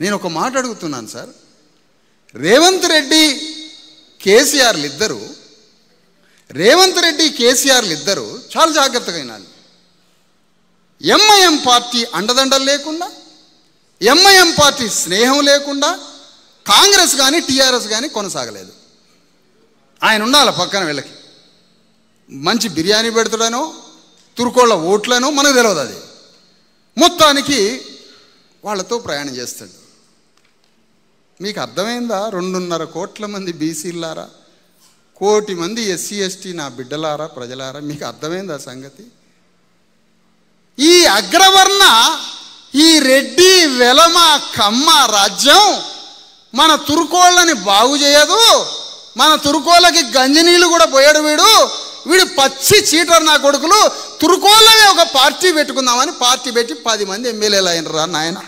నేను ఒక మాట అడుగుతున్నాను సార్, రేవంత్ రెడ్డి కేసీఆర్లు ఇద్దరు చాలా జాగ్రత్తగా వినాలి. ఎంఐఎం పార్టీ అండదండలు లేకుండా, ఎంఐఎం పార్టీ స్నేహం లేకుండా కాంగ్రెస్ కానీ టీఆర్ఎస్ కానీ కొనసాగలేదు. ఆయన ఉండాలి పక్కన, వీళ్ళకి మంచి బిర్యానీ పెడతాడనో తురుకోళ్ళ ఓట్లనో మనకు తెలియదు. అది మొత్తానికి వాళ్ళతో ప్రయాణం చేస్తాడు. మీకు అర్థమైందా? 2.5 కోట్ల మంది బీసీలారా, 1 కోటి మంది ఎస్సీ ఎస్టీ నా బిడ్డలారా, ప్రజలారా, మీకు అర్థమైందా సంగతి? ఈ అగ్రవర్ణ, ఈ రెడ్డి వెలమ కమ్మ రాజ్యం మన తురుకోళ్ళని బాగు చేయదు. మన తురుకోళ్ళకి గంజినీళ్ళు కూడా పోయాడు వీడు పచ్చి చీటర్ నా కొడుకులు. తురుకోళ్ళని ఒక పార్టీ పెట్టుకుందామని పార్టీ పెట్టి 10 మంది ఎమ్మెల్యేలు అయినరా నాయన.